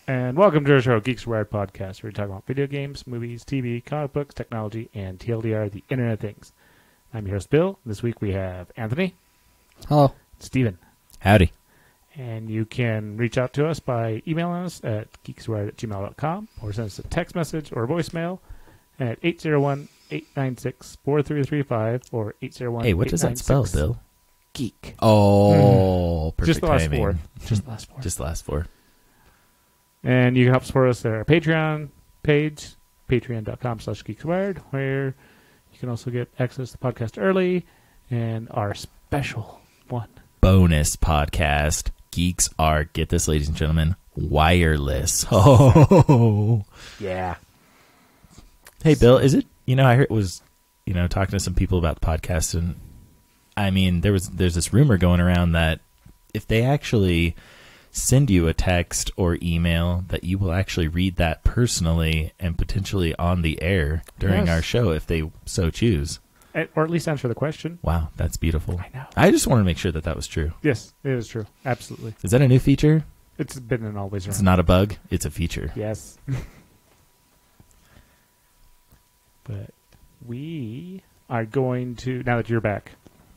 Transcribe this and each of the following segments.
And welcome to our show, Geeks Wired Podcast, where we talk about video games, movies, TV, comic books, technology, and TLDR, the Internet of Things. I'm your host, Bill. This week we have Anthony. Hello. Steven. Howdy. And you can reach out to us by emailing us at geekswired@gmail.com or send us a text message or voicemail at 801-896-4335 or 801-896. Hey, what does that spell, Bill? Geek. Oh, perfect Just the last timing. four. Just the last four. Just the last four. And you can help support us at our Patreon page, patreon.com/geekswired, where you can also get access to the podcast early and our special one. Bonus podcast. Geeks are, get this, ladies and gentlemen, wireless. Oh. Yeah. Hey, Bill, is it, I heard it was, talking to some people about the podcast, and I mean, there's this rumor going around that if they actually send you a text or email, that you will actually read that personally and potentially on the air during our show if they so choose. Or at least answer the question. Wow, that's beautiful. I know. I just wanted to make sure that was true. Yes, it is true. Absolutely. Is that a new feature? It's been and always around. It's not a bug. It's a feature. Yes. But we are going to, now that you're back,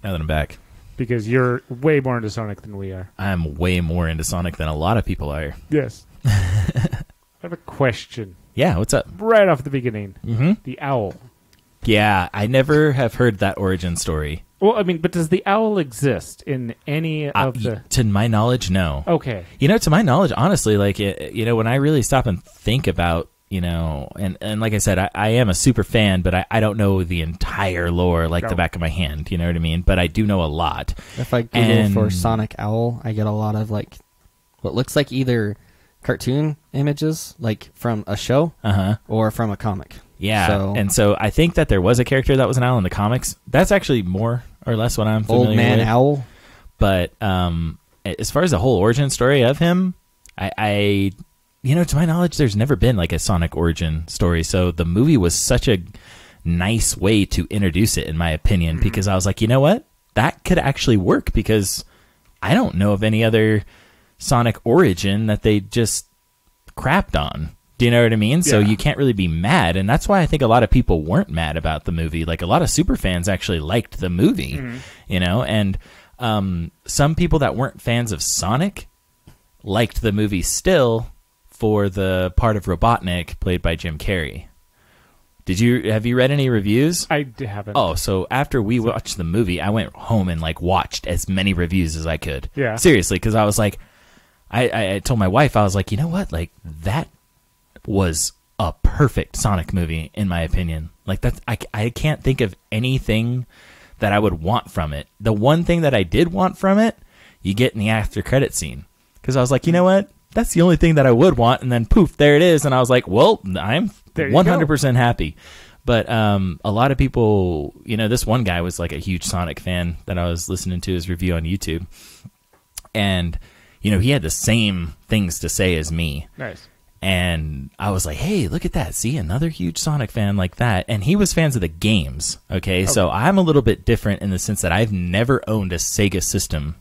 Now that I'm back, because you're way more into Sonic than we are. I'm way more into Sonic than a lot of people are. Yes. I have a question. Yeah, what's up? Right off the beginning. Mm-hmm. The owl. Yeah, I never have heard that origin story. Well, I mean, but does the owl exist in any of the... To my knowledge, no. Okay. To my knowledge, honestly, like, when I really stop and think about, and like I said, I am a super fan, but I don't know the entire lore like the back of my hand, you know what I mean? But I do know a lot. If I Google for Sonic Owl, I get a lot of, like, what looks like either cartoon images, like from a show, or from a comic. Yeah, so I think that there was a character that was an owl in the comics. That's actually more or less what I'm familiar with. Old Man Owl. But as far as the whole origin story of him, I to my knowledge, there's never been like a Sonic origin story. So the movie was such a nice way to introduce it, in my opinion, because I was like, you know what? That could actually work, because I don't know of any other Sonic origin that they just crapped on. Do you know what I mean? Yeah. So you can't really be mad. And that's why I think a lot of people weren't mad about the movie. Like, a lot of super fans actually liked the movie, and some people that weren't fans of Sonic liked the movie still for the part of Robotnik played by Jim Carrey. Have you read any reviews? I haven't. Oh, so after we watched the movie, I went home and watched as many reviews as I could. Yeah. Seriously, because I was like, I told my wife, I was like, you know what? Like, that was a perfect Sonic movie, in my opinion. Like, that's, I can't think of anything that I would want from it. The one thing that I did want from it, you get in the after credit scene. Because I was like, you know what? That's the only thing that I would want. And then poof, there it is. And I was like, well, I'm 100% happy. But a lot of people, this one guy was like a huge Sonic fan that I was listening to his review on YouTube. And, he had the same things to say as me. Nice. And I was like, hey, look at that. See, another huge Sonic fan like that. And he was fans of the games. Okay. So I'm a little bit different in the sense that I've never owned a Sega system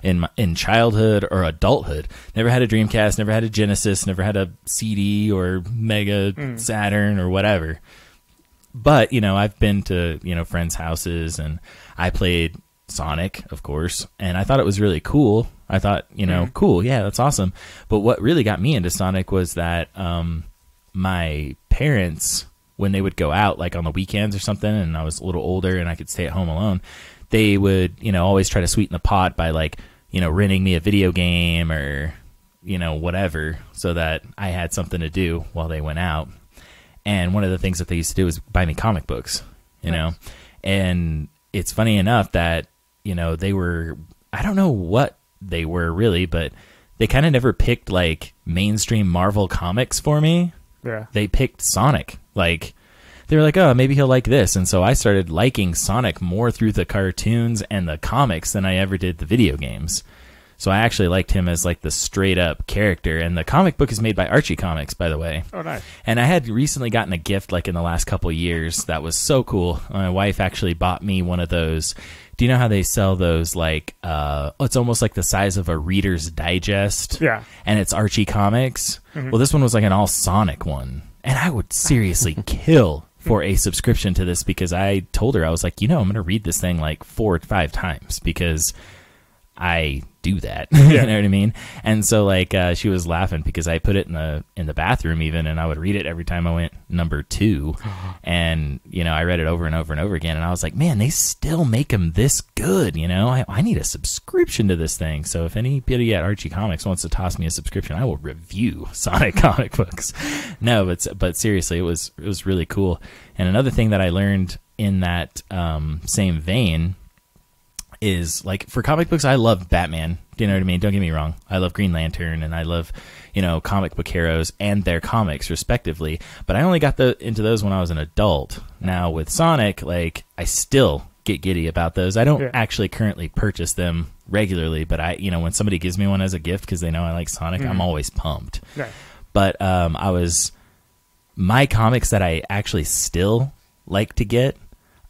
in childhood or adulthood. Never had a Dreamcast, never had a Genesis, never had a CD or Mega Saturn or whatever. But, I've been to, friends' houses, and I played Sonic, of course, and I thought it was really cool. I thought, cool, yeah, that's awesome. But what really got me into Sonic was that my parents, when they would go out, like on the weekends or something, and I was a little older and I could stay at home alone, they would, always try to sweeten the pot by, renting me a video game or, whatever, so that I had something to do while they went out. And one of the things that they used to do was buy me comic books, know. And it's funny enough that, they were, I don't know what they were really, but they kind of never picked mainstream Marvel comics for me. Yeah. They picked Sonic. They were like, oh, maybe he'll like this. And so I started liking Sonic more through the cartoons and the comics than I ever did the video games. So I actually liked him as like the straight up character. And the comic book is made by Archie Comics, by the way. Oh, nice. And I had recently gotten a gift like in the last couple years that was so cool. My wife actually bought me one of those. Do you know how they sell those like it's almost like the size of a Reader's Digest? Yeah. And it's Archie Comics. Well, this one was like an all Sonic one. And I would seriously kill for a subscription to this because I told her, I was like, I'm going to read this thing like 4 or 5 times because I do that. Yeah. You know what I mean? And so like she was laughing because I put it in the bathroom even, and I would read it every time I went number 2. And I read it over and over and over again, and I was like, man, they still make them this good. I need a subscription to this thing. So if anybody at Archie Comics wants to toss me a subscription, I will review Sonic comic books. No, but seriously, it was really cool. And another thing that I learned in that same vein is like for comic books, I love Batman. Do you know what I mean? Don't get me wrong. I love Green Lantern, and I love, comic book heroes and their comics respectively. But I only got into those when I was an adult. Now with Sonic, like I still get giddy about those. I don't actually currently purchase them regularly, but when somebody gives me one as a gift because they know I like Sonic, I'm always pumped. Right. But my comics that I actually still like to get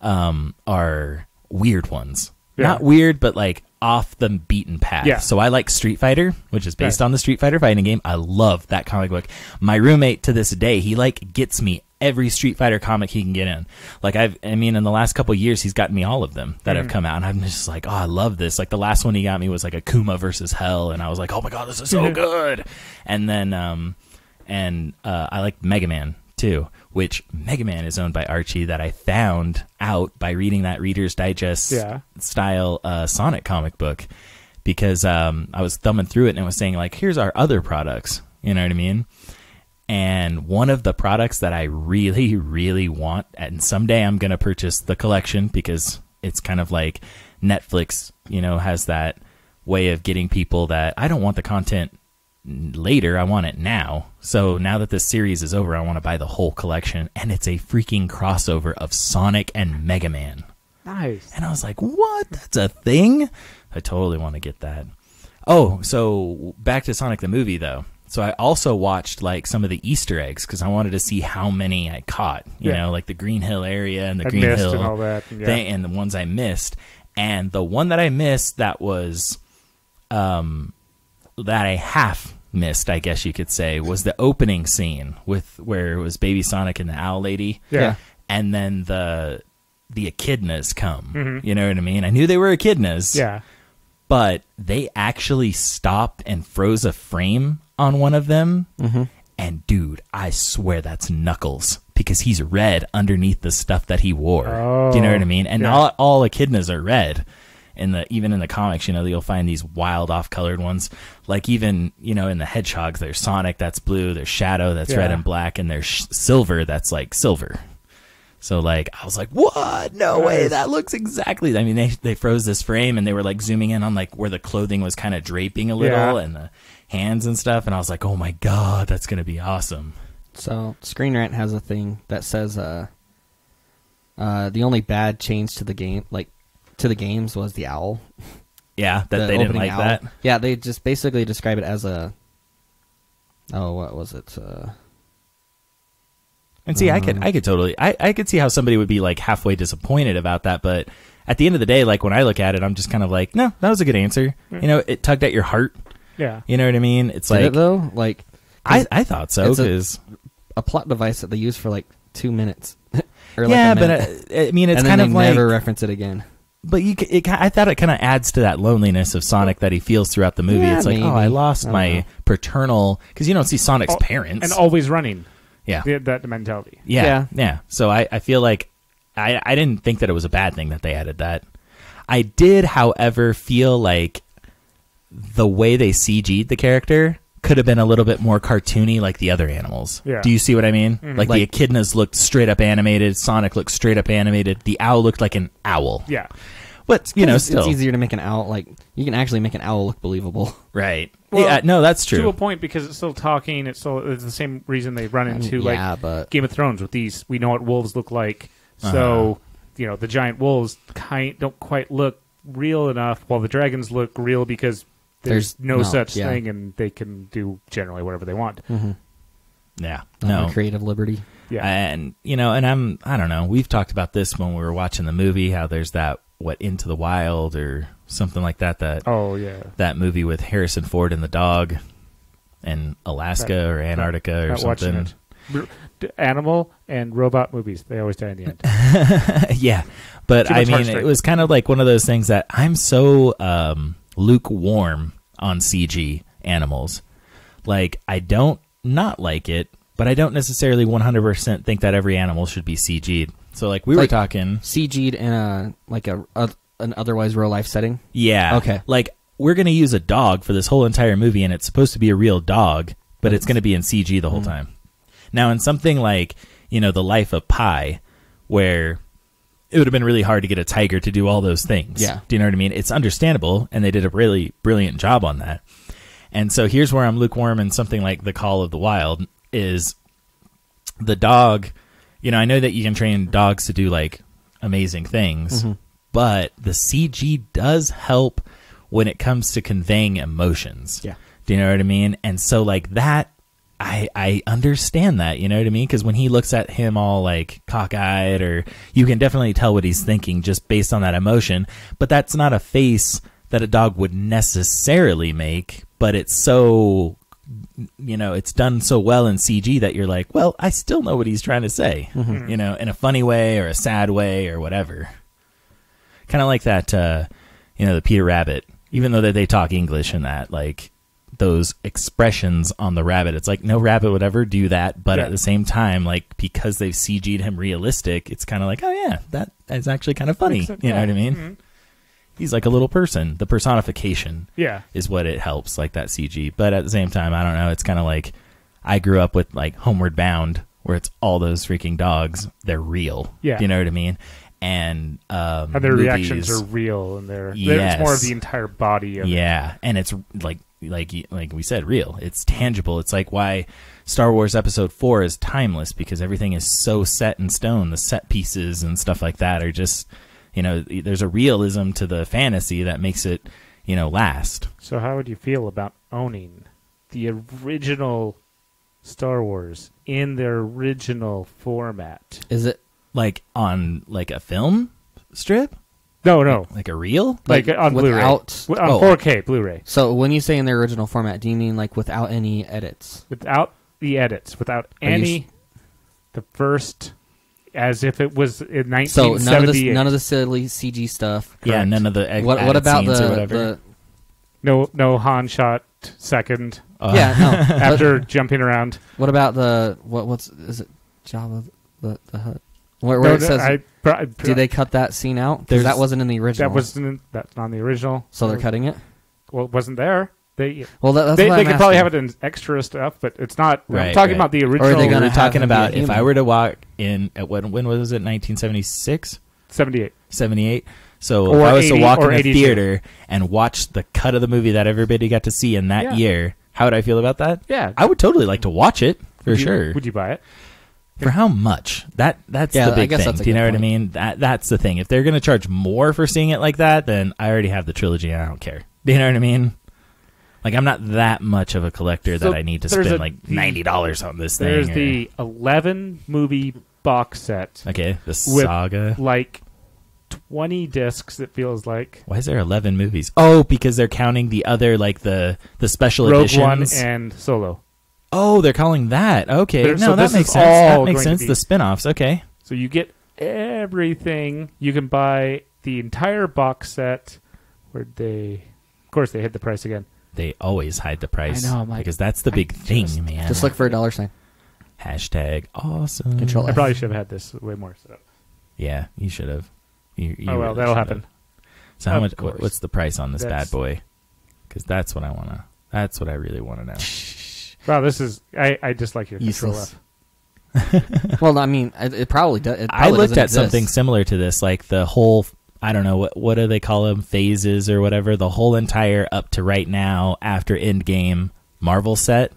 are weird ones. Yeah. Not weird, but like off the beaten path. Yeah. So I like Street Fighter, which is based on the Street Fighter fighting game. I love that comic book. My roommate to this day, he like gets me every Street Fighter comic he can get in. Like in the last couple of years, he's gotten me all of them that have come out, and I'm just like, oh, I love this. Like the last one he got me was like Akuma versus Hell, and I was like, oh my god, this is so good. And then I like Mega Man too, which Mega Man is owned by Archie, that I found out by reading that Reader's Digest style Sonic comic book, because I was thumbing through it and it was saying like, here's our other products, you know what I mean? And one of the products that I really, really want, and someday I'm going to purchase the collection because it's kind of like Netflix, has that way of getting people that I don't want the content later, I want it now. So now that this series is over, I want to buy the whole collection, and it's a freaking crossover of Sonic and Mega Man. Nice. And I was like, what? That's a thing? I totally want to get that. Oh, so back to Sonic the movie though. So I also watched like some of the Easter eggs because I wanted to see how many I caught, you know, like the Green Hill area and the Green Hill and all that, thing, and the ones I missed. And the one that I missed that was that I half missed, I guess you could say, was the opening scene where it was Baby Sonic and the Owl Lady. Yeah. And then the echidnas come. Mm-hmm. You know what I mean? I knew they were echidnas. Yeah. But they actually stopped and froze a frame on one of them. Mm-hmm. And dude, I swear that's Knuckles, because he's red underneath the stuff that he wore. Oh, do you know what I mean? And all echidnas are red. Even in the comics, you'll find these wild off-colored ones. Like even, in the Hedgehogs, there's Sonic that's blue, there's Shadow that's red and black, and there's Silver that's like silver. So like I was like, what? No way, that looks exactly. I mean, they froze this frame and they were like zooming in on like where the clothing was kind of draping a little and the hands and stuff, and I was like, oh my god, that's gonna be awesome. So Screen Rant has a thing that says the only bad change to the game, like to the games, was the owl. Yeah, that they didn't like owl. That. Yeah, they just basically describe it as a. Oh, what was it? And see, I could totally, I could see how somebody would be like halfway disappointed about that, but at the end of the day, like when I look at it, I'm just kind of like, no, that was a good answer. It tugged at your heart. Yeah, you know what I mean? It's like, it though, like I thought so, because a plot device that they use for like 2 minutes. Or like but I mean, it's kind of like never reference it again. But I thought it kind of adds to that loneliness of Sonic that he feels throughout the movie. It's like, maybe. I lost my paternal, because you don't see Sonic's parents, and always running. Yeah, that mentality. Yeah. So I feel like I didn't think that it was a bad thing that they added that. I did, however, feel like the way they CG'd the character could have been a little bit more cartoony, like the other animals. Yeah. Do you see what I mean? Mm-hmm. Like the echidnas looked straight up animated. Sonic looked straight up animated. The owl looked like an owl. Yeah. But, still. It's easier to make an owl, like, you can actually make an owl look believable. Right. Well, yeah, no, that's true. To a point, because it's still talking, it's the same reason they run into, but Game of Thrones with these, we know what wolves look like, so, the giant wolves don't quite look real enough, while the dragons look real because there's no such thing, and they can do generally whatever they want. Mm-hmm. Yeah, no creative liberty. Yeah, and I don't know. We've talked about this when we were watching the movie. How there's that Into the Wild or something like that. That movie with Harrison Ford and the dog in Alaska or Antarctica or something. Animal and robot movies, they always die in the end. Yeah, but I mean, it was kind of like one of those things that I'm so lukewarm on CG Animals. Like, I don't not like it, but I don't necessarily 100% think that every animal should be CG'd. So, like, we were talking CG'd in an otherwise real life setting. Yeah. Okay. Like, we're going to use a dog for this whole entire movie, and it's supposed to be a real dog, but it's going to be in CG the whole time. Now, in something like, The Life of Pi, where it would have been really hard to get a tiger to do all those things. Yeah. Do you know what I mean? It's understandable, and they did a really brilliant job on that. And so here's where I'm lukewarm in something like The Call of the Wild is the dog. I know that you can train dogs to do, like, amazing things, but the CG does help when it comes to conveying emotions. Yeah. Do you know what I mean? And so, like, that, I understand that, you know what I mean? Because when he looks at him all, like, cockeyed, or you can definitely tell what he's thinking just based on that emotion. But that's not a face that a dog would necessarily make, but it's so, it's done so well in CG that you're like, well, I still know what he's trying to say, in a funny way or a sad way or whatever. Kind of like that, the Peter Rabbit, even though they talk English in that, like, those expressions on the rabbit, it's like no rabbit would ever do that, but at the same time, like, because they've CG'd him realistic, it's kind of like, oh yeah, that is actually kind of funny. You know what I mean? Mm-hmm. He's like a little person. The personification is what it helps, like that CG. But at the same time, I don't know, it's kind of like I grew up with, like, Homeward Bound, where it's all those freaking dogs. They're real. Yeah. Do you know what I mean? And their reactions are real, and it's more of the entire body of it. And it's like we said, real. It's tangible. It's like why Star Wars Episode 4 is timeless, because everything is so set in stone. The set pieces and stuff like that are just, there's a realism to the fantasy that makes it, last. So how would you feel about owning the original Star Wars in their original format? Is it like on like a film strip? No. Like a reel? Like on Blu-ray. On 4K Blu-ray. So when you say in their original format, do you mean like without any edits? Without the edits. Without any... The first... As if it was in 1978. So none of the silly CG stuff. Correct. Yeah, none of the what about the No Han shot second. Yeah, no. After jumping around. What about is it Jabba the Hutt? Where it says, do they cut that scene out? Because that wasn't in the original. That's not in the original. So they're cutting it? Well, it wasn't there. They could probably have it in extra stuff, but it's not. I'm talking about the original. Or are they going to talking about if I were to walk in at when was it? 1976, 78. So if I was to walk in a theater and watch the cut of the movie that everybody got to see in that year, how would I feel about that? Yeah, I would totally like to watch it for sure. Would you buy it? For how much? That's the big thing. Do you know what I mean? That's the thing. If they're going to charge more for seeing it like that, then I already have the trilogy and I don't care. Do you know what I mean? Like, I'm not that much of a collector that I need to spend like $90 on this thing. There's the 11 movie box set. Okay, the saga. With like 20 discs, it feels like. Why is there 11 movies? Oh, because they're counting the other, like the special editions. Rogue One and Solo. Oh, they're calling that. Okay. So that makes sense. That makes sense. The spin-offs. Okay. So you get everything. You can buy the entire box set. Of course, they hit the price again. They always hide the price. I know, because that's the big thing, man. Just look for a $sign. Hashtag awesome. Control F. I probably should have had this way more set up. Yeah, you should have. Well, that'll happen. So how much? What's the price on this bad boy? Because that's what I want to. That's what I really want to know. Wow, this is... I just like your Control F. Well, I mean, it probably does. I looked at something similar to this, like the whole... I don't know, what do they call them? Phases or whatever. The whole entire up to right now, after Endgame Marvel set.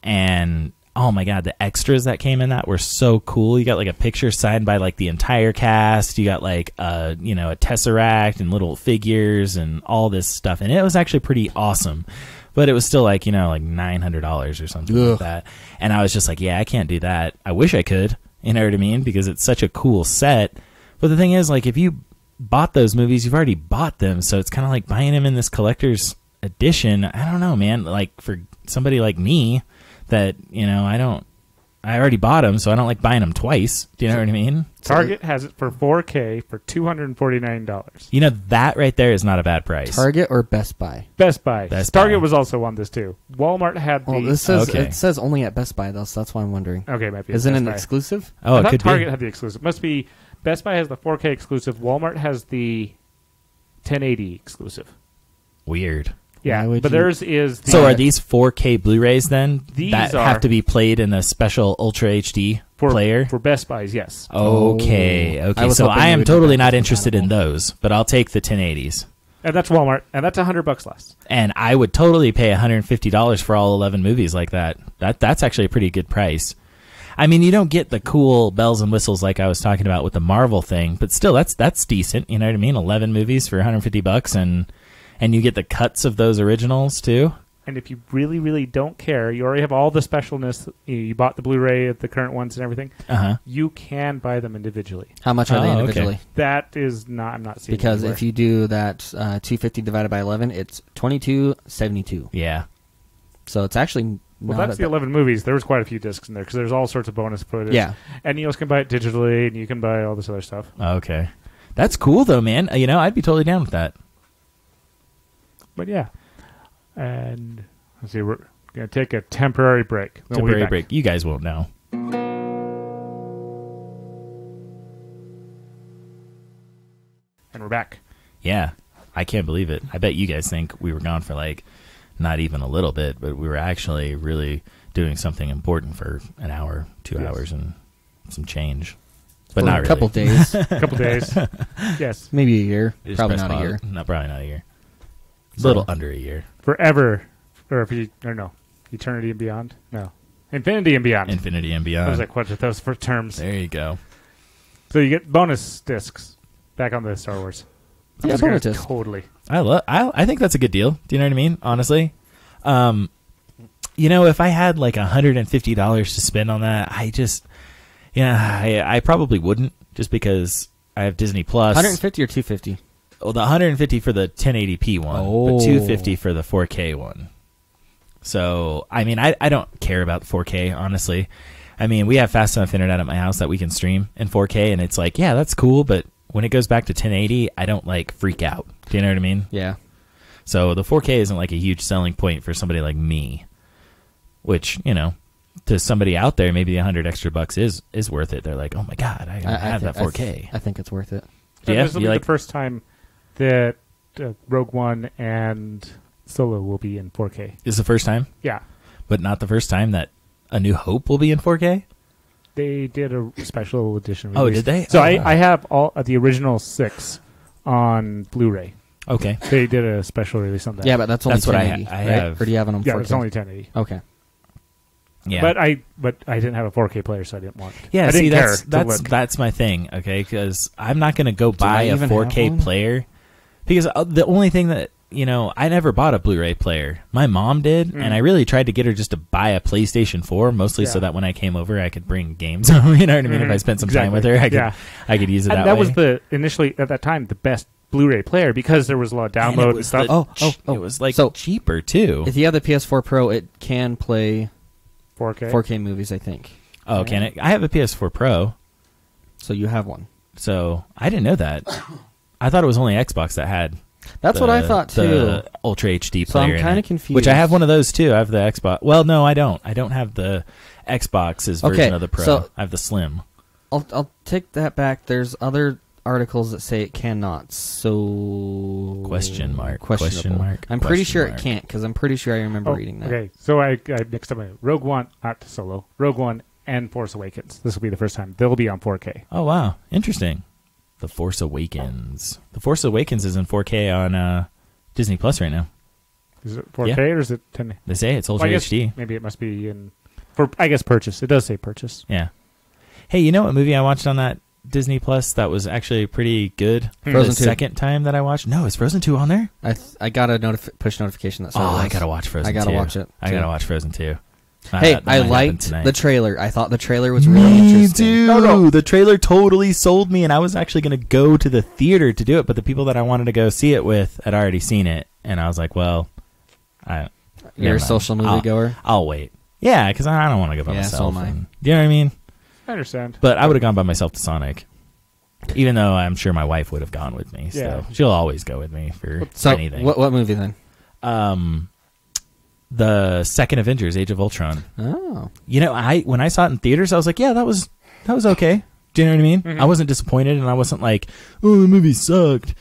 And oh my God, the extras that came in that were so cool. You got like a picture signed by like the entire cast. You got like a Tesseract and little figures and all this stuff. And it was actually pretty awesome. But it was still like, like $900 or something like that. And I was just like, yeah, I can't do that. I wish I could. You know what I mean? Because it's such a cool set. But the thing is, like, if you bought those movies, you've already bought them. So it's kind of like buying them in this collector's edition. I don't know, man. Like, for somebody like me that, I already bought them, so I don't like buying them twice. Do you know what I mean? Target has it for 4K for $249. That right there is not a bad price. Target or Best Buy? Best Buy. Best Target Buy. was also on this too. Walmart had the. Oh, it says only at Best Buy though, so that's why I'm wondering. Okay, might be. Is it Best an Buy. exclusive? Oh, I it thought could Target be. had the exclusive. Must be. Best Buy has the 4K exclusive. Walmart has the 1080 exclusive. Weird. Yeah, would but you- theirs is. The, So are these 4K Blu-rays then? These that are- have to be played in a special Ultra HD player? for Best Buys? Yes. Okay. I was So hoping I you am would do totally that not interested in compatible. those, but I'll take the 1080s. And that's Walmart, and that's $100 less. And I would totally pay $150 for all 11 movies like that. That's actually a pretty good price. I mean, you don't get the cool bells and whistles like I was talking about with the Marvel thing, but still, that's decent. You know what I mean? 11 movies for $150, and you get the cuts of those originals too. And if you really, really don't care, you already have all the specialness. You bought the Blu-ray of the current ones and everything. You can buy them individually. How much are they okay. individually? That is not. I'm not seeing Because anywhere. if you do that 250 divided by 11, it's 22.72. Yeah. So it's actually Well, not that's a the 11 movies. There was quite a few discs in there because there's all sorts of bonus footage. Yeah. And you also can buy it digitally, and you can buy all this other stuff. Okay. That's cool though, man. I'd be totally down with that. But yeah. And let's see, we're going to take a temporary break. Then we'll be Temporary back. break. You guys won't know. And we're back. Yeah. I can't believe it. I bet you guys think we were gone for like not even a little bit, but we were actually really doing something important for an hour, 2 Yes. hours, and some change. But for not a really. couple days, A couple days. Yes. maybe a year. Just Probably press not a pause. year. No, probably not a year. A So- little under a year. Forever. Or no. Eternity and beyond? No. Infinity and beyond. Infinity and I beyond. was like, what are those for terms? There you go. So you get bonus discs back on the Star Wars. I'm Yeah, just gonna bonus disc. Totally. I think that's a good deal. Do you know what I mean? Honestly. If I had like $150 to spend on that, I probably wouldn't, just because I have Disney Plus. 150 or 250? Well, the 150 for the 1080p one, Oh. but 250 for the 4K one. So, I mean, I don't care about the 4K, honestly. I mean, we have fast enough internet at my house that we can stream in 4K, and it's like, yeah, that's cool, but when it goes back to 1080, I don't, like, freak out. Do you know what I mean? Yeah. So the 4K isn't, like, a huge selling point for somebody like me, which, to somebody out there, maybe $100 extra is worth it. They're like, oh, my God, I gotta have that 4K. I think it's worth it. And Yeah, this will you be like- the first time that Rogue One and Solo will be in 4K. This is the first time, Yeah. but not the first time that A New Hope will be in 4K? They did a special edition Oh, release. did they? So Oh, I wow. I have all of the original 6 on Blu-ray. Okay. They did a special release on that. Yeah, but that's only That's what I 1080, ha- I right? have. Or do you have it on 4K? Yeah, it's only 1080. Okay. Yeah. But I didn't have a 4K player, so I didn't want it. Yeah, I see, didn't care to that's look. that's my thing, okay? Because I'm not going to go buy I a even 4K have one? player. Because the only thing that, I never bought a Blu-ray player. My mom did, and I really tried to get her just to buy a PlayStation 4, mostly so Yeah. that when I came over, I could bring games. You know what I mean? If I spent some time with her, Exactly. I could use it And that that way. was initially, at that time, the best Blu-ray player because there was a lot of And download it and was stuff. It was like So- cheaper too. If you have the PS4 Pro, it can play 4K. 4K movies, I think. Oh, can it? I have a PS4 Pro, So you have one. so I didn't know that. I thought it was only Xbox that had. That's what I thought too. The Ultra HD So I'm player. in kinda it. confused. Which I have one of those too. I have the Xbox. Well, no, I don't. I don't have the Xbox's version Okay, of the Pro. so- I have the Slim. I'll take that back. There's other articles that say it cannot. So Question mark, Questionable. question mark, I'm pretty question sure mark. it can't because I'm pretty sure I remember reading that. Okay, so I mixed up my Rogue One, not Solo, Rogue One and Force Awakens. This will be the first time they'll be on 4K. Oh wow, interesting. The Force Awakens. The Force Awakens is in 4K on Disney Plus right now. Is it 4K or is it 10? They say it's Ultra Well, I guess HD. maybe it must be in. For, I guess, purchase. It does say purchase. Yeah. Hey, you know what movie I watched on that Disney Plus that was actually pretty good? Frozen the 2. Second time that I watched? No, is Frozen 2 on there? I got a push notification that said I gotta watch Frozen 2. I gotta watch it. I gotta watch Frozen 2. Hey, I liked the trailer. I thought the trailer was really interesting. Dude, the trailer totally sold me, and I was actually going to go to the theater to do it, but the people that I wanted to go see it with had already seen it, and I was like, well, you're a social movie goer? I'll wait. Yeah, because I don't want to go by myself. So am I. You know what I mean? I understand. But I would have gone by myself to Sonic, even though I'm sure my wife would have gone with me. So she'll always go with me for anything. What movie then? The second Avengers, Age of Ultron. Oh, you know, when I saw it in theaters, I was like, yeah, that was okay. Do you know what I mean? Mm-hmm. I wasn't disappointed, and I wasn't like, oh, the movie sucked.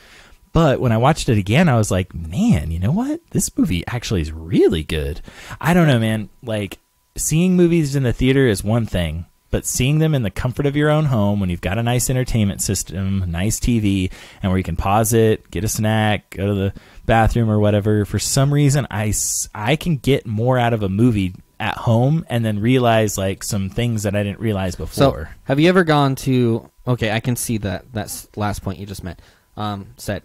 But when I watched it again, I was like, man, you know what? This movie actually is really good. I don't know, man. Like, seeing movies in the theater is one thing, but seeing them in the comfort of your own home when you've got a nice entertainment system, nice TV, and where you can pause it, get a snack, go to the bathroom or whatever, for some reason I can get more out of a movie at home and then realize like some things that I didn't realize before. So, have you ever gone to, okay, I can see that's last point you just said.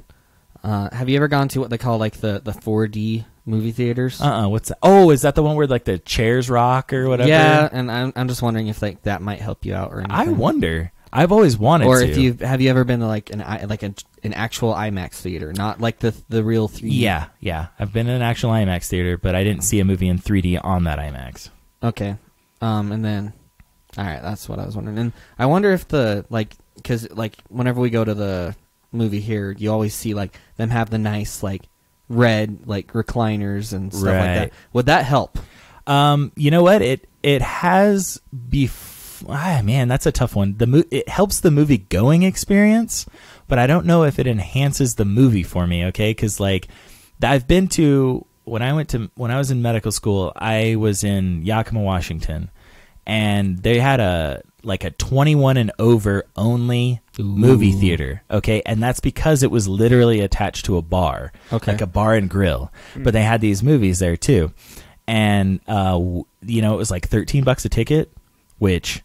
Have you ever gone to what they call like the 4D movie theaters? What's that? Oh, is that the one where like the chairs rock or whatever? Yeah, and I'm just wondering if like that might help you out or anything. I wonder. I've always wanted to. Or if have you ever been to like an actual IMAX theater, not like the real 3D? Yeah. I've been in an actual IMAX theater, but I didn't see a movie in 3D on that IMAX. Okay. And then, all right, that's what I was wondering. And I wonder if because like whenever we go to the movie here, you always see like them have the nice like red like recliners and stuff like that. Would that help? You know what? It has man, that's a tough one. It helps the movie going experience, but I don't know if it enhances the movie for me. Okay, because like I've been to when I was in medical school, I was in Yakima, Washington, and they had a 21 and over only movie theater. Okay, and that's because it was literally attached to a bar, like a bar and grill. But they had these movies there too, and it was like $13 a ticket, which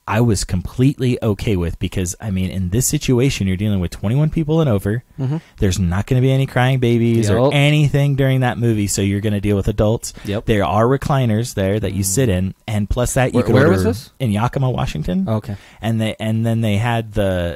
I was completely okay with because, I mean, in this situation, you're dealing with 21 people and over. Mm-hmm. There's not going to be any crying babies or anything during that movie, so you're going to deal with adults. Yep. There are recliners there that you sit in, and plus that you could order. Where was this? In Yakima, Washington. Oh, okay. And then they had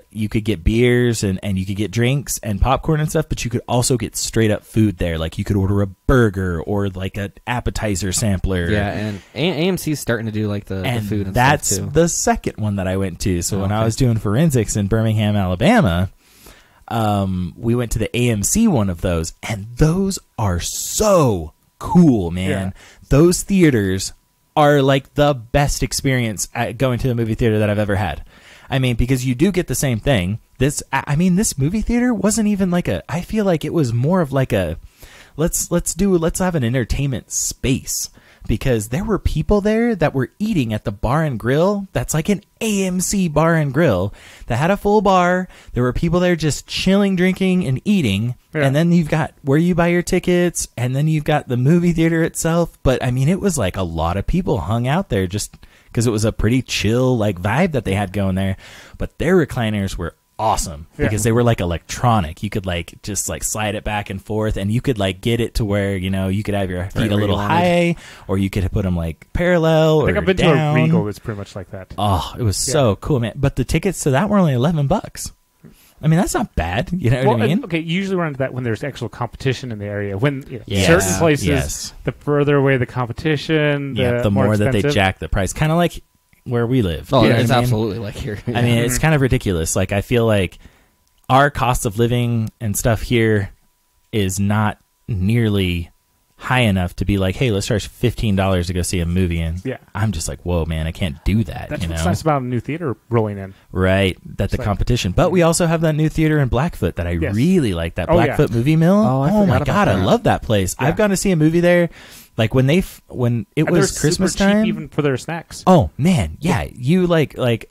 you could get beers and you could get drinks and popcorn and stuff, but you could also get straight up food there. Like you could order a burger or like an appetizer sampler. Yeah, and AMC's starting to do like the food and that's stuff too. The second one that I went to. So when I was doing forensics in Birmingham, Alabama, we went to the AMC one of those, and those are so cool, man. Yeah. Those theaters are like the best experience at going to the movie theater that I've ever had. I mean, because you do get the same thing. This movie theater wasn't even like I feel like it was more of like a let's have an entertainment space. Because there were people there that were eating at the bar and grill. That's like an AMC bar and grill that had a full bar. There were people there just chilling, drinking, and eating. Yeah. And then you've got where you buy your tickets, and then you've got the movie theater itself. But I mean, it was like a lot of people hung out there just because it was a pretty chill like vibe that they had going there. But their recliners were awesome because they were like electronic. You could like just like slide it back and forth, and you could like get it to where you could have your feet a little high, or you could put them like parallel. I think or I've been down. to a Regal that's pretty much like that. Oh, it was so cool, man! But the tickets to that were only $11. I mean, that's not bad. You know what I mean? Okay, usually run into that when there's actual competition in the area. When certain places, the further away the competition, the more that they jack the price. Kind of like where we live. Oh, it's absolutely like here. I mean, it's kind of ridiculous. Like, I feel like our cost of living and stuff here is not nearly high enough to be like, hey, let's charge $15 to go see a movie. And I'm just like, whoa, man, I can't do that. That's what's nice about a new theater rolling in. Right. That's the competition. But we also have that new theater in Blackfoot that I really like, that Blackfoot Movie Mill. Oh my God, I love that place. I've gone to see a movie there. Like when it was Christmas time, cheap even for their snacks. Oh man, yeah. You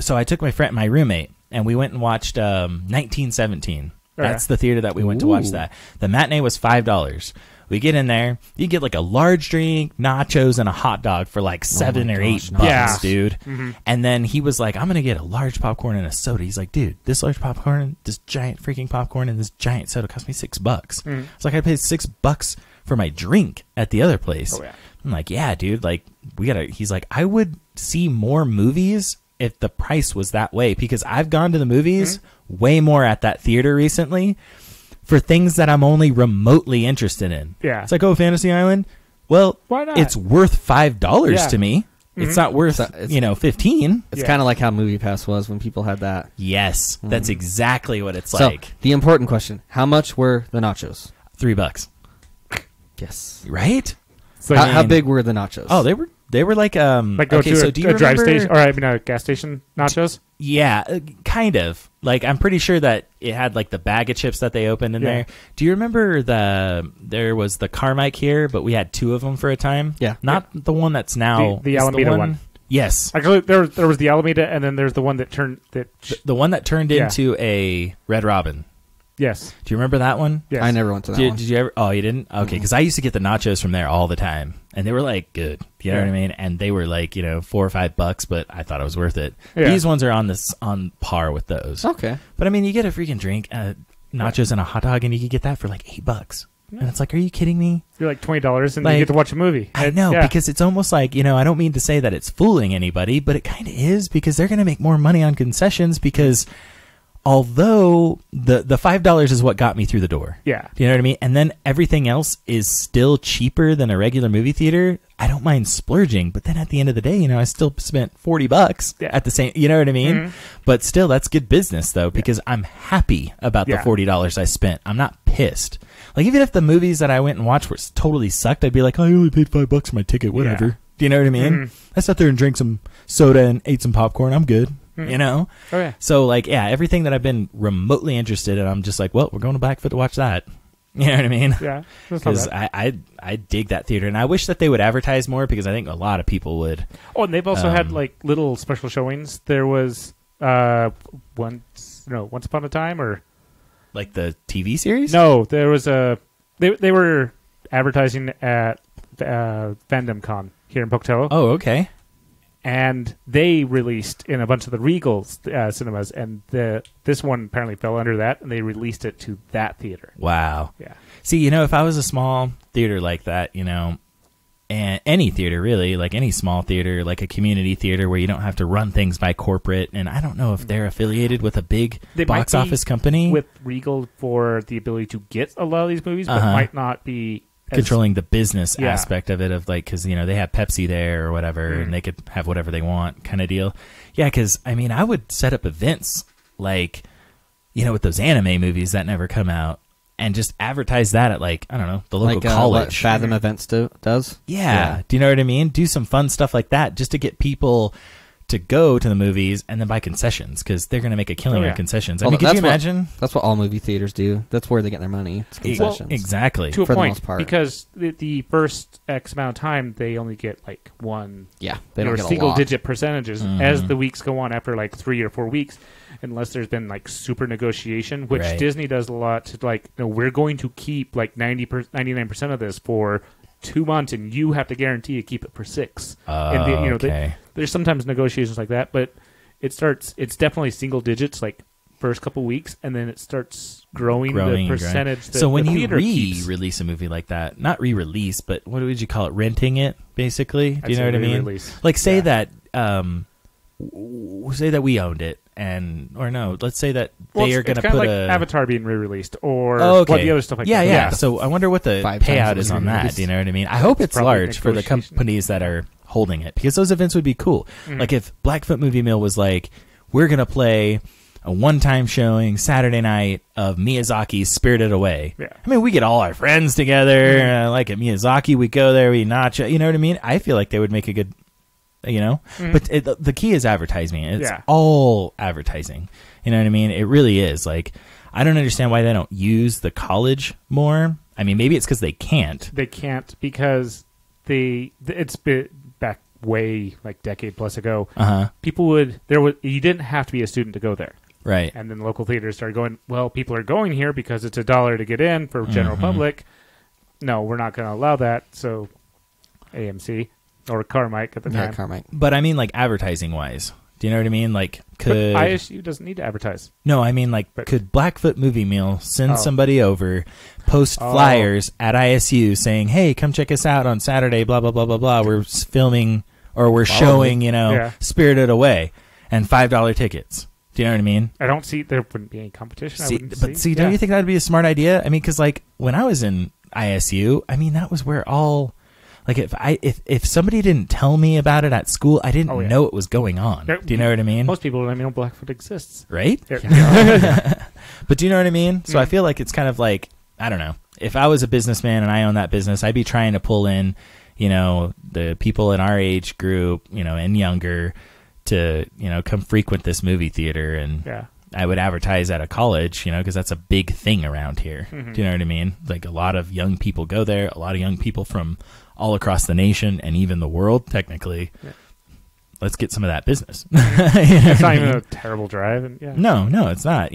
so I took my roommate, and we went and watched 1917. That's the theater that we went to watch that. The matinee was $5. We get in there. You get like a large drink, nachos, and a hot dog for like $7 or $8, Yeah. dude. Mm-hmm. And then he was like, I'm going to get a large popcorn and a soda. He's like, dude, this large popcorn, this giant freaking popcorn, and this giant soda cost me $6. Mm-hmm. It's like I paid $6 for my drink at the other place. Oh, yeah. I'm like, yeah, dude, like he's like, I would see more movies if the price was that way, because I've gone to the movies way more at that theater recently for things that I'm only remotely interested in. Yeah. It's like, oh, Fantasy Island? Well, Why not? it's worth $5 Yeah. to me. It's not worth, it's- 15. It's Yeah. kind of like how MoviePass was when people had that. Yes, that's exactly what it's So, like. the important question, how much were the nachos? $3. Yes. Right? So, How big were the nachos? Oh, they were like like go okay, to so a, do you a drive remember- station, or I mean a gas station nachos. Yeah, kind of. Like, I'm pretty sure that it had like the bag of chips that they opened in Yeah. there. Do you remember there was the Carmike here, but we had 2 of them for a time? Yeah. Not the one that's now The is Alameda one. Yes. Actually, there was the Alameda, and then there's the one that turned that. The one that turned Yeah. into a Red Robin. Yes. Do you remember that one? Yes. I never went to that Did, one. did you ever? Oh, you didn't? Okay, because I used to get the nachos from there all the time, and they were like good. You know Yeah. what I mean? And they were like $4 or $5, but I thought it was worth it. Yeah. These ones are on par with those. Okay. But I mean, you get a freaking drink, nachos, and a hot dog, and you can get that for like $8. And it's like, are you kidding me? You're like $20, and Like, you get to watch a movie. I know, Yeah. because it's almost like, I don't mean to say that it's fooling anybody, but it kind of is, because they're going to make more money on concessions, because although the $5 is what got me through the door. Yeah. Do you know what I mean? And then everything else is still cheaper than a regular movie theater. I don't mind splurging, but then at the end of the day, I still spent $40 Yeah. at the same, you know what I mean? Mhm. But still, that's good business though, because I'm happy about the Yeah. $40 I spent. I'm not pissed. Like, even if the movies that I went and watched were totally sucked, I'd be like, I only paid $5 for my ticket, whatever. Yeah. Do you know what I mean? Mhm. I sat there and drank some soda and ate some popcorn. I'm good. Mhm. Oh yeah. So like, yeah, everything that I've been remotely interested in, I'm just like, well, we're going to Blackfoot to watch that. You know what I mean? Yeah. That's not Because bad. I dig that theater, and I wish that they would advertise more, because I think a lot of people would. Oh, and they've also had um, like little special showings. There was once upon a time, or Like the TV series? no, there was they were advertising at Fandom Con here in Pocatello. Oh, okay. And they released in a bunch of the Regal cinemas, and this one apparently fell under that, and they released it to that theater. Wow. Yeah. See, if I was a small theater like that, and any theater really, like any small theater, like a community theater where you don't have to run things by corporate, and I don't know if they're affiliated with a big They box might be office company with Regal for the ability to get a lot of these movies, but Uh-huh. might not be as, controlling the business Yeah. aspect of it, of like, because they have Pepsi there or whatever, and they could have whatever they want, kind of deal. Yeah, because I would set up events like with those anime movies that never come out, and just advertise that at like, I don't know, the local Like what college. Fathom Events does? Yeah. Do you know what I mean? Do some fun stuff like that, just to get people to go to the movies and then buy concessions, because they're going to make a killing Oh, yeah. on concessions. Well, I mean, could you that's what- imagine? That's what all movie theaters do. That's where they get their money. It's concessions. Exactly. to a for the point, most part. because the first X amount of time they only get like one Yeah, they don't get a single lot. digit percentages. Mhm. As the weeks go on, after like 3 or 4 weeks, unless there's been like super negotiation, which Right. Disney does a lot to like, we're going to keep like 99% of this for 2 months, and you have to guarantee you keep it for 6. And Okay. there's sometimes negotiations like that, but it's definitely single digits like first couple weeks, and then it starts growing the and growing. percentage that So when the you theater keeps. re-release a movie like that, not re-release, but what would you call it? Renting it, basically. Do I'd you know say what I mean? re-release. Like, say Yeah. that, say that we owned it, let's say that Well, they are it's going to kind put of like a Avatar being re-released, or Oh, okay. what the other stuff like yeah, that. yeah. So I wonder what the 5 times payout it was is on that. re-released. Do you know what I mean? I hope it's probably large for the negotiation. companies that are holding it, because those events would be cool. Mhm. Like if Blackfoot Movie Mill was like, we're going to play a one-time showing Saturday night of Miyazaki's Spirited Away. Yeah. I mean, we get all our friends together, like at Miyazaki, we go there, we nacho. You know what I mean? I feel like they would make a good, Mhm. But the key is advertising. It's Yeah. all advertising. You know what I mean? It really is. Like, I don't understand why they don't use the college more. I mean, maybe it's because they can't. They can't, because it's been back way like decade plus ago. Uh-huh. You didn't have to be a student to go there. Right. And then local theaters started going, well, people are going here because it's $1 to get in for general Mhm. public. no, we're not going to allow that. So AMC or Carmike at the Yeah, time. Carmike. But I mean, like, advertising-wise. Do you know what I mean? Like, could... But ISU doesn't need to advertise. No, I mean, like, could Blackfoot Movie Meal send somebody over, post flyers at ISU saying, hey, come check us out on Saturday, blah, blah, blah, blah, blah. We're filming, or we're showing, Spirited Away, and $5 tickets. Do you know what I mean? I don't see, there wouldn't be any competition. Don't you think that would be a smart idea? I mean, because, like, when I was in ISU, I mean, that was where all... Like, if somebody didn't tell me about it at school, I didn't know it was going on. Do you know what I mean? Most people don't even know Blackfoot exists. Right? But do you know what I mean? So I feel like it's kind of like, I don't know. If I was a businessman and I owned that business, I'd be trying to pull in, the people in our age group, and younger to, come frequent this movie theater. And I would advertise at a college, because that's a big thing around here. Mm-hmm. Do you know what I mean? Like, a lot of young people go there, a lot of young people from all across the nation and even the world, technically. Yeah. Let's get some of that business. It's not even a terrible drive. And No, it's not,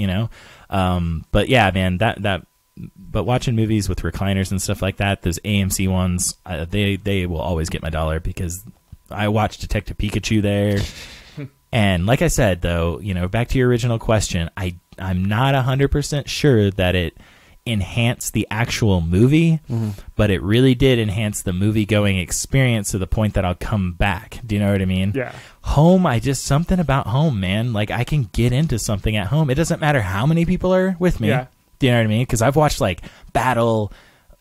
But yeah, man, but watching movies with recliners and stuff like that, those AMC ones, they will always get my dollar because I watched Detective Pikachu there. And like I said, though, back to your original question, I'm not 100% sure that it enhanced the actual movie, but it really did enhance the movie going experience to the point that I'll come back. Do you know what I mean? Yeah. Home, something about home, man. Like, I can get into something at home. It doesn't matter how many people are with me. Yeah. Do you know what I mean? Because I've watched like Battle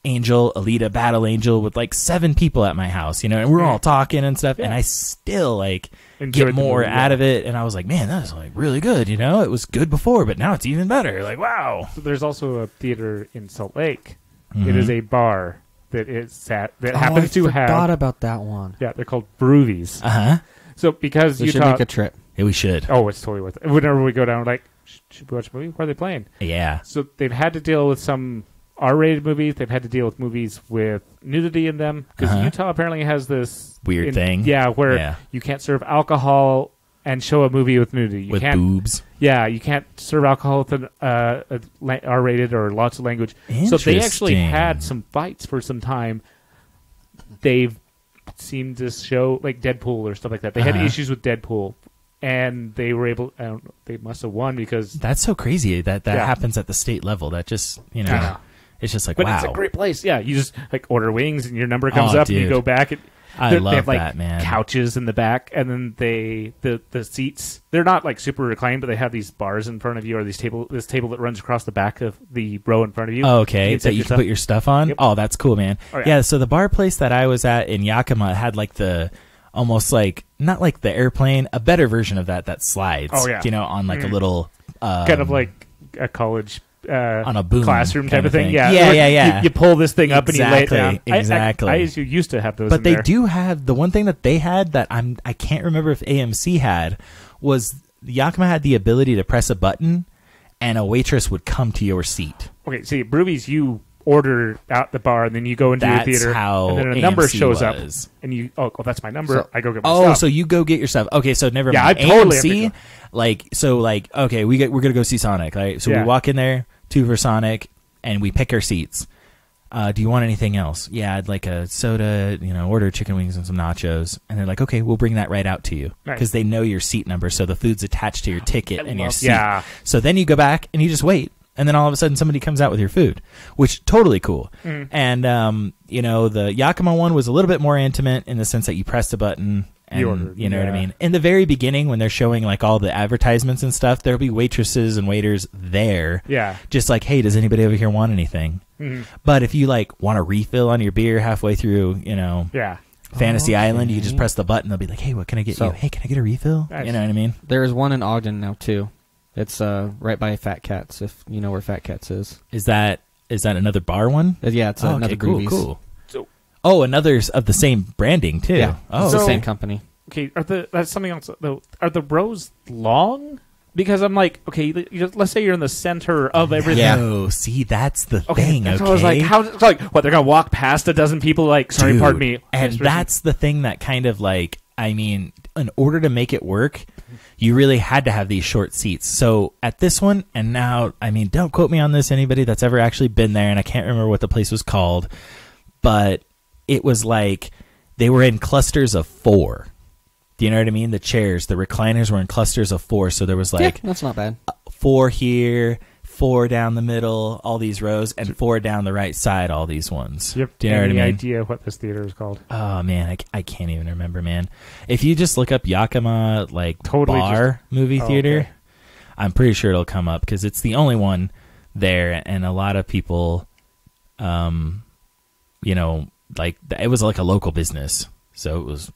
Angel, Alita Battle Angel with like 7 people at my house, and we're all talking and stuff, and I still get more out of it. And I was like, man, that's like really good. It was good before, but now it's even better. Like, wow. So there's also a theater in Salt Lake. Mm-hmm. It is a bar that happens to have. I forgot about that one. Yeah, they're called Brewvies. So because we Utah, should make a trip. Yeah, we should. Oh, it's totally worth it. Whenever we go down, we're like, should we watch a movie? Where are they playing? Yeah. So they've had to deal with some R-rated movies. They've had to deal with movies with nudity in them because Utah apparently has this weird thing. Yeah, where you can't serve alcohol and show a movie with nudity. You with can't, boobs. Yeah, you can't serve alcohol with an R-rated or lots of language. So they actually had some fights for some time. They've seemed to show like Deadpool or stuff like that. They had issues with Deadpool. And they were able. I don't know, they must have won because that's so crazy that happens at the state level. That just it's just like but wow. It's a great place. Yeah, you just like order wings and your number comes up dude. and you go back. I love they have, like, that, man. Couches in the back, and then the seats. They're not like super reclined, but they have these bars in front of you or this table that runs across the back of the row in front of you. Oh, okay, so you can put your stuff on. Yep. Oh, that's cool, man. Oh, yeah. So the bar place that I was at in Yakima had like the. Almost like not like the airplane, a better version of that slides. Oh yeah, on like a little kind of like a college on a boom classroom type of thing. Yeah. You pull this thing up and you lay it down. Exactly. I used to have those, but they do have the one thing that they had that I can't remember if AMC had was Yakima had the ability to press a button and a waitress would come to your seat. Okay, see, Brewvies, you order out the bar and then you go into your theater how and then a AMC number shows was. up and you that's my number. I go get my stuff. So you go get your stuff. Okay, so never mind. I totally AMC okay, we're gonna go see Sonic, right? So we walk in there, 2 for Sonic, and we pick our seats. Do you want anything else? Yeah, I'd like a soda, order chicken wings and some nachos. And they're like, okay, we'll bring that right out to you. Because they know your seat number, so the food's attached to your ticket and your seat. Yeah. So then you go back and you just wait. And then all of a sudden somebody comes out with your food, which totally cool. Mm. And, the Yakima one was a little bit more intimate in the sense that you pressed a button and you know what I mean? In the very beginning when they're showing like all the advertisements and stuff, there'll be waitresses and waiters there. Yeah. Just like, hey, does anybody over here want anything? Mm-hmm. But if you like want a refill on your beer halfway through, Fantasy Island, you just press the button. They'll be like, hey, what can I get you? Hey, can I get a refill? Nice. You know what I mean? There's one in Ogden now too. It's right by Fat Cats, if you know where Fat Cats is. Is that another bar one? Yeah, it's another Brewvies. Cool. So, another of the same branding too. Yeah, it's the same company. Okay, that's something else though. Are the rows long? Because I'm like, okay, let's say you're in the center of everything. Yeah. No, see, that's the thing. Okay, I was like, what? They're gonna walk past a dozen people? Like, sorry, pardon me. And that's the thing that kind of like, I mean, in order to make it work, you really had to have these short seats. So at this one, and now, I mean, don't quote me on this, anybody that's ever actually been there, and I can't remember what the place was called, but it was like they were in clusters of 4. Do you know what I mean? The chairs, the recliners were in clusters of 4, so there was like that's not bad. 4 here, 4 down the middle, all these rows, and 4 down the right side, all these ones. Yep. Do you know what I mean? Any idea what this theater is called? Oh man, I can't even remember, man. If you just look up Yakima Totally bar movie theater, okay. I'm pretty sure it'll come up because it's the only one there, and a lot of people, you know, like it was like a local business, so it was,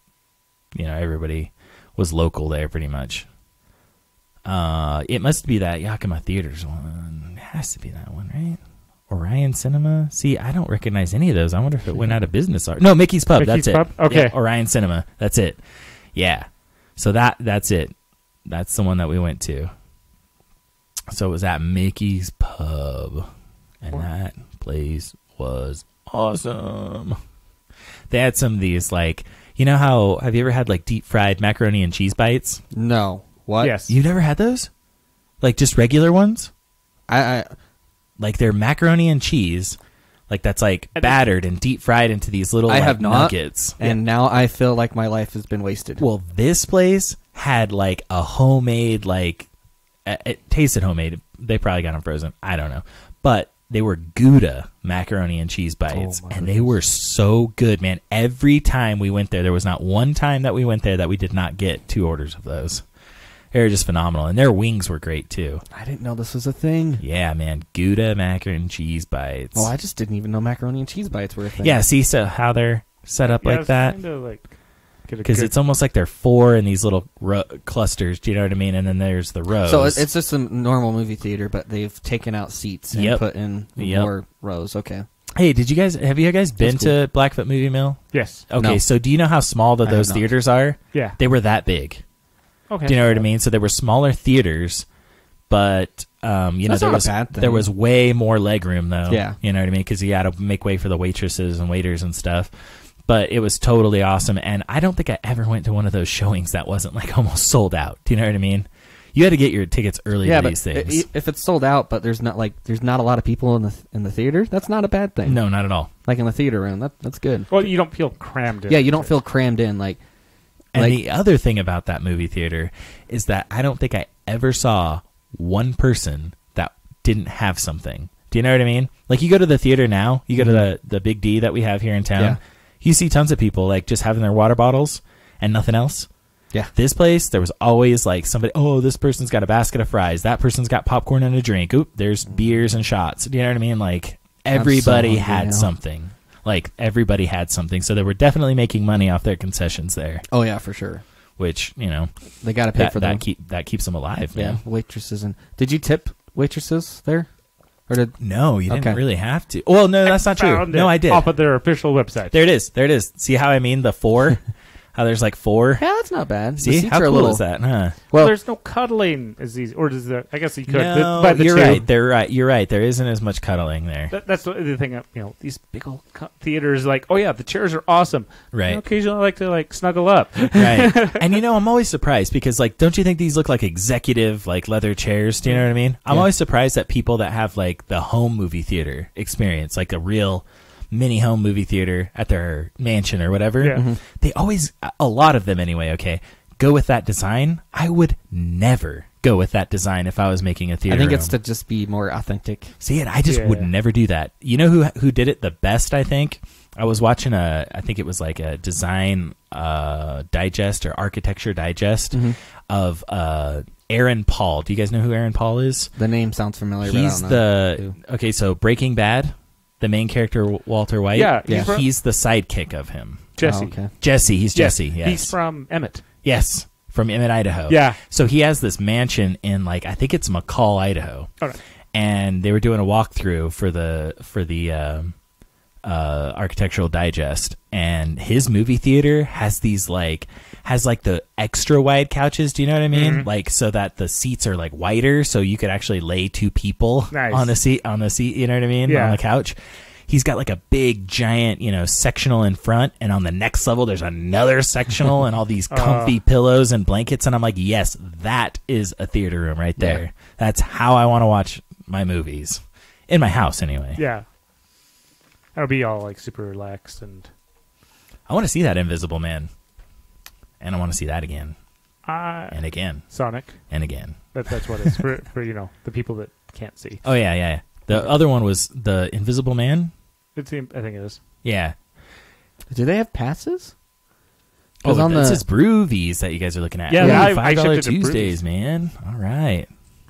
you know, everybody was local there pretty much. It must be that Yakima Theaters one. It has to be that one, right? Orion Cinema. See, I don't recognize any of those. I wonder if it went out of business. No, Mickey's Pub. Mickey's That's Pub? it. Okay. Yeah, Orion Cinema. That's it. Yeah. So that's it. That's the one that we went to. So it was at Mickey's Pub, and that place was awesome. They had some of these, like, you know how, have you ever had like deep fried macaroni and cheese bites? No. What? Yes. You've never had those? Like just regular ones? I Like they're macaroni and cheese, like that's like battered and deep fried into these little nuggets. And now I feel like my life has been wasted. Well, this place had like a homemade, like, it tasted homemade. They probably got them frozen. I don't know. But they were Gouda macaroni and cheese bites, and they were so good, man. Every time we went there was not one time that we went there that we did not get 2 orders of those. They were just phenomenal, and their wings were great too. I didn't know this was a thing. Yeah, man, Gouda macaroni and cheese bites. Oh, I just didn't even know macaroni and cheese bites were a thing. Yeah, see, so how they're set up like that? Because it's almost like they're 4 in these little clusters. Do you know what I mean? And then there's the rows. So it's just a normal movie theater, but they've taken out seats and put in more rows. Okay. Hey, have you guys been to Blackfoot Movie Mill? Yes. Okay, No. so do you know how small those theaters are? Yeah. They were that big. Okay. Do you know what I mean? So there were smaller theaters, but you know, That's not a bad thing. there was way more leg room though. Yeah. You know what I mean? Because you had to make way for the waitresses and waiters and stuff. But it was totally awesome, and I don't think I ever went to one of those showings that wasn't like almost sold out. Do you know what I mean? You had to get your tickets early to these things. If it's sold out, but there's not a lot of people in the theater, that's not a bad thing. No, not at all. Like in the theater room, that's good. Well, you don't feel crammed in. Yeah, you don't feel crammed in. And the other thing about that movie theater is that I don't think I ever saw one person that didn't have something. Do you know what I mean? Like you go to the theater now, you go to the Big D that we have here in town. Yeah. You see tons of people like just having their water bottles and nothing else. Yeah. This place, there was always like somebody, oh, this person's got a basket of fries. That person's got popcorn and a drink. Oop, there's beers and shots. Do you know what I mean? Like everybody had something. Like everybody had something. So they were definitely making money off their concessions there. Oh yeah, for sure. Which, you know, they got to pay for them. That keeps them alive, man. Yeah, waitresses. And did you tip waitresses there? Or did No, you didn't really have to. Well, no, that's not true. No, I did. Off of their official website. There it is. See how I mean the 4? How there's like 4? Yeah, that's not bad. See, how cool is that, huh? Well, there's no cuddling as easy, or does there? I guess you could. No, by the you're two. right. They're right. You're right. There isn't as much cuddling there. That's the thing. You know, these big old theaters, like, oh yeah, the chairs are awesome. Right. You know, occasionally, I like to snuggle up. Right. And you know, I'm always surprised because, like, don't you think these look like executive, like leather chairs? Do you know what I mean? I'm always surprised at people that have like the home movie theater experience, like a real mini home movie theater at their mansion or whatever. Yeah. Mm-hmm. They always, a lot of them anyway, okay, go with that design. I would never go with that design if I was making a theater I think room. it's to just be more authentic. See it? I just would never do that. You know who did it the best, I think? I was watching I think it was like a design digest or architecture digest of Aaron Paul. Do you guys know who Aaron Paul is? The name sounds familiar. He's but I don't know. okay, so Breaking Bad, the main character, Walter White. Yeah. He's the sidekick of him. Jesse. Oh, okay. Jesse. He's Jesse. Yes. He's from Emmett. Yes. From Emmett, Idaho. Yeah. So he has this mansion in like, I think it's McCall, Idaho. All right. And they were doing a walkthrough for the Architectural Digest, and his movie theater has the extra wide couches. Do you know what I mean? Mm-hmm. Like so that the seats are like wider, so you could actually lay 2 people on the seat. You know what I mean? Yeah. On the couch. He's got like a big giant, sectional in front, and on the next level there's another sectional and all these comfy pillows and blankets, and I'm like, yes, that is a theater room right there. Yeah. That's how I want to watch my movies in my house anyway. Yeah. It'll be all like super relaxed and. I want to see that Invisible Man, and I want to see that again, and again, Sonic, and again. That's what it's for the people that can't see. Oh yeah. The other one was the Invisible Man. I think it is. Yeah. Do they have passes? Oh, this is Brewvies that you guys are looking at. Yeah, Ooh, $5 Tuesdays, man. All right,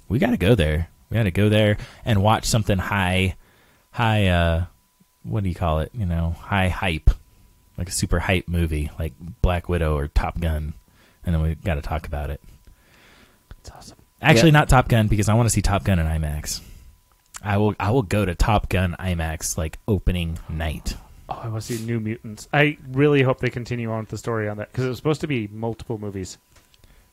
we got to go there. We got to go there and watch something high. What do you call it? High hype, like a super hype movie, like Black Widow or Top Gun, and then we got to talk about it. It's awesome. Actually, not Top Gun because I want to see Top Gun in IMAX. I will go to Top Gun IMAX like opening night. Oh, I want to see New Mutants. I really hope they continue on with the story on that because it was supposed to be multiple movies.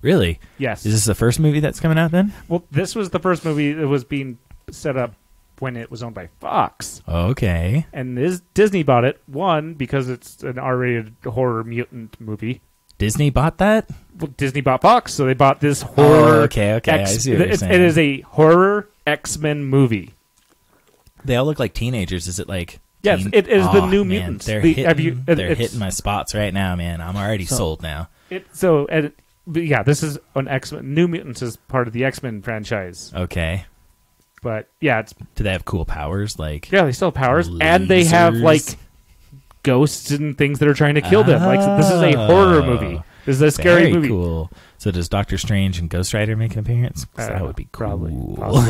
Really? Yes. Is this the first movie that's coming out then? Well, this was the first movie that was being set up when it was owned by Fox. Okay. And Disney bought it, one, because it's an R-rated horror mutant movie. Disney bought that? Well, Disney bought Fox, so they bought this horror... Oh, okay. I see what you're saying. It is a horror X-Men movie. They all look like teenagers. Is it like... Yes, it is the New Mutants. They're hitting my spots right now, man. I'm already sold now. This is an X-Men. New Mutants is part of the X-Men franchise. Okay. But, yeah, do they have cool powers? Like, yeah, they still have powers. Lasers? And they have, like, ghosts and things that are trying to kill them. Like, this is a horror movie. This is a scary movie. Cool. So does Doctor Strange and Ghost Rider make an appearance? That would be cool. Probably.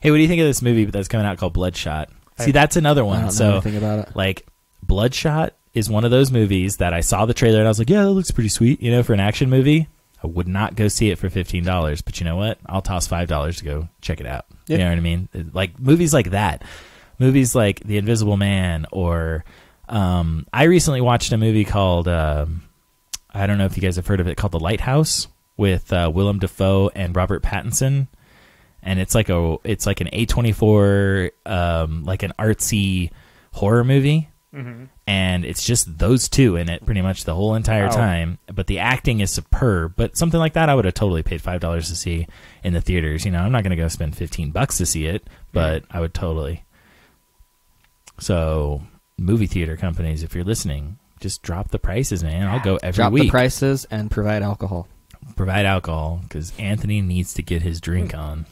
Hey, what do you think of this movie that's coming out called Bloodshot? See, that's another one. I don't know anything about it. Like, Bloodshot is one of those movies that I saw the trailer and I was like, yeah, that looks pretty sweet. For an action movie, I would not go see it for $15. But you know what? I'll toss $5 to go check it out. Yep. You know what I mean? Like, movies like that. Movies like The Invisible Man or... I recently watched a movie called... I don't know if you guys have heard of it, called The Lighthouse with Willem Dafoe and Robert Pattinson. And it's like an A24 like an artsy horror movie, and it's just those two in it pretty much the whole entire time. But the acting is superb. But something like that, I would have totally paid $5 to see in the theaters. I'm not going to go spend $15 to see it, but I would totally. So, movie theater companies, if you're listening, just drop the prices, man. I'll go every week. Drop the prices and provide alcohol. Provide alcohol because Anthony needs to get his drink on.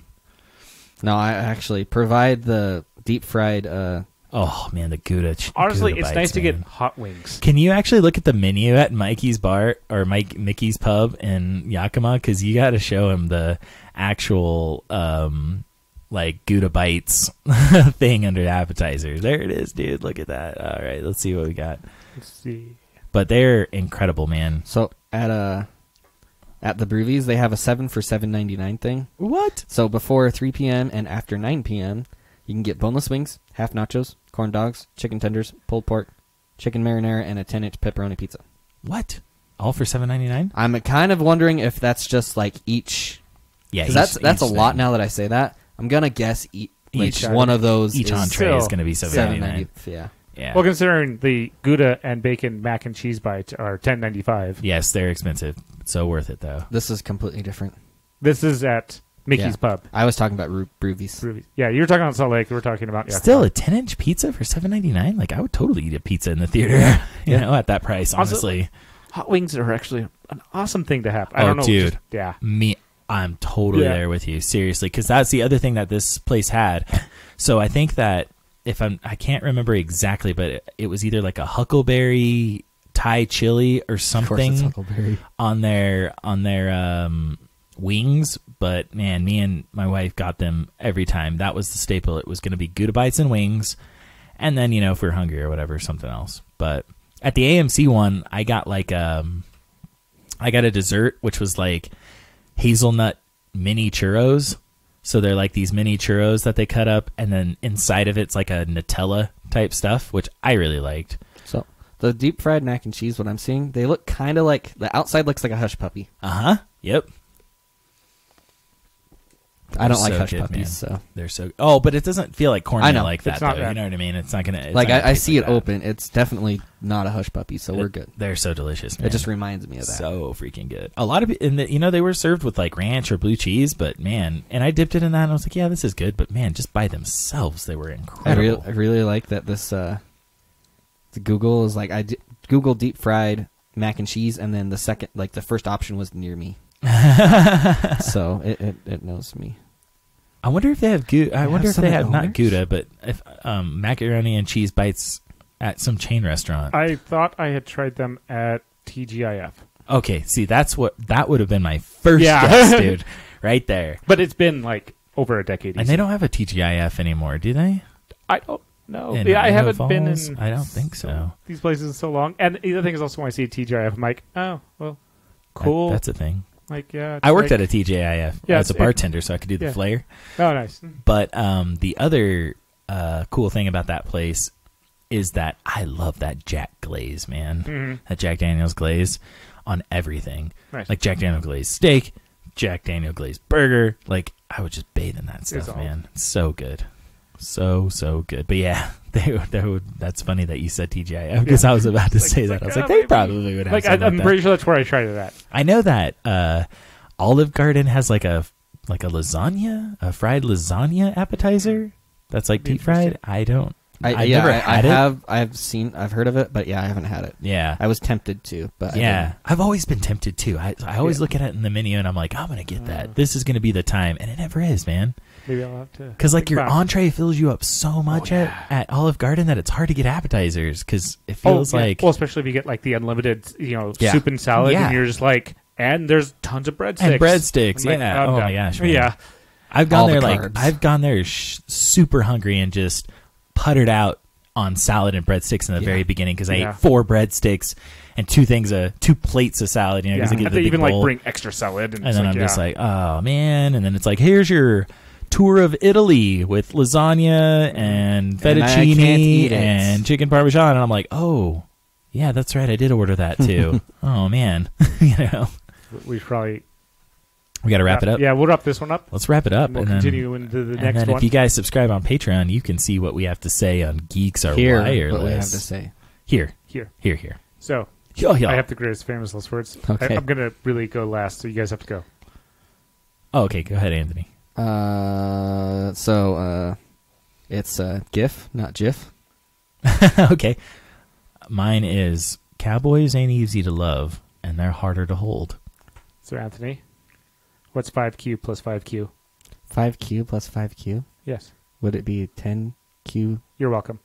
No, I actually provide the deep fried. Oh man, the Gouda. Honestly, Gouda it's bites, nice to man. get hot wings. Can you actually look at the menu at Mikey's bar or Mickey's pub in Yakima? Because you got to show him the actual like Gouda bites thing under the appetizer. There it is, dude. Look at that. All right, let's see what we got. Let's see. But they're incredible, man. So at the Brewvies, they have a 7 for $7.99 thing. What? So before 3 p.m. and after 9 p.m., you can get boneless wings, half nachos, corn dogs, chicken tenders, pulled pork, chicken marinara, and a 10-inch pepperoni pizza. What? All for $7.99? I'm kind of wondering if that's just like each. Yeah, because that's a lot now that I say that. I'm gonna guess each one of those. Each entree is going to be $7.99. Yeah. Yeah. Well, considering the Gouda and bacon mac and cheese bites are $10.95. Yes, they're expensive. So worth it though. This is completely different. This is at Mickey's Pub. I was talking about Brewvies. Yeah, you were talking about Salt Lake. We're talking about still a 10-inch pizza for $7.99. Like I would totally eat a pizza in the theater. you know, at that price. Honestly, also, hot wings are actually an awesome thing to have. I don't know, dude. I'm totally there with you. Seriously, because that's the other thing that this place had. So I think that I can't remember exactly, but it was either like a huckleberry Thai chili or something on their wings. But man, me and my wife got them every time. That was the staple. It was going to be Gouda bites and wings, and then if we're hungry or whatever, something else. But at the AMC one, I got I got a dessert which was like hazelnut mini churros. So they're like these mini churros that they cut up, and then inside of it's like a Nutella type stuff, which I really liked. So the deep fried mac and cheese, what I'm seeing, they look kind of like, the outside looks like a hush puppy. Yep. I don't like so hush good, puppies, man. so They're so. Oh, but it doesn't feel like cornmeal I know. like that, It's not though. that. You know what I mean? It's not gonna. It's like not gonna I taste see like it that. open. It's definitely not a hush puppy, so we're good. They're so delicious, man. It just reminds me of that. So freaking good. A lot of they were served with like ranch or blue cheese, but man, and I dipped it in that, and I was like, yeah, this is good. But man, just by themselves, they were incredible. I really like that this the Google is like Google deep fried mac and cheese, and then the first option was near me. So it knows me. I wonder if they have I wonder if some they at have not Owners? Gouda, but if macaroni and cheese bites at some chain restaurant. I thought I had tried them at TGIF. Okay, see, that would have been my first Yeah. guess, dude, right there. But it's been like over a decade. And they don't have a TGIF anymore, do they? I don't know. In Yeah, I Idaho haven't been Falls? in. I don't think so. These places in so long. And the other thing is also when I see TGIF, I'm like, oh, well, cool. That's a thing. Like, yeah. I worked at a TGIF Yeah, as a bartender, so I could do the yeah. flair. Oh, nice. But the other cool thing about that place is that I love that Jack glaze, man. Mm-hmm. That Jack Daniel's glaze on everything. Nice. Like Jack Daniel glazed steak, Jack Daniel glazed burger. Like, I would just bathe in that It's stuff, all- man. It's so good. So good. But yeah, that's funny that you said TGIF because I was about to say that. I was like, they maybe. probably would have Like, something I'm like that. pretty sure that's where I tried it at. I know that Olive Garden has like a lasagna, a fried lasagna appetizer that's like deep fried. I don't. I've never had it. I've heard of it, but yeah, I haven't had it. Yeah. I was tempted to, but Yeah, I've always been tempted too. I always look at it in the menu and I'm like, I'm gonna get that. This is gonna be the time, and it never is, man. Maybe I'll have to. Because like think your about it. entree fills you up so much at Olive Garden that it's hard to get appetizers because it feels like well, especially if you get like the unlimited, Yeah. soup and salad, Yeah. and you're just like, and there's tons of breadsticks. and breadsticks. I'm like, Yeah. I'm Oh done. my gosh. Man. Yeah. I've All gone the there carbs. I've gone there super hungry and just puttered out on salad and breadsticks in the very beginning because I Yeah. ate 4 breadsticks and 2 plates of salad. You know, Yeah. because I get And the they big even bowl. like bring extra salad, and, And it's then like, I'm just like, oh man. And then it's like, here's your tour of Italy with lasagna and And I can't eat fettuccine it. and chicken parmesan. And I'm like, oh, yeah, that's right. I did order that too. Oh man. we should probably We got to wrap it up. Yeah, we'll wrap this one up. Let's wrap it up. And we'll and then, continue into the and next then one. if you guys subscribe on Patreon, you can see what we have to say on Geeks Are Hear Wireless. what we have to say. Here. Here. So, Oh, yeah. I have to great his famous last words. Okay. I'm going to really go last, so you guys have to go. Oh, okay, go ahead, Anthony. It's GIF, not GIF. Okay. Mine is Cowboys ain't easy to love, and they're harder to hold. So, Anthony, what's 5Q plus 5Q? 5Q plus 5Q. Yes. Would it be 10Q? You're welcome.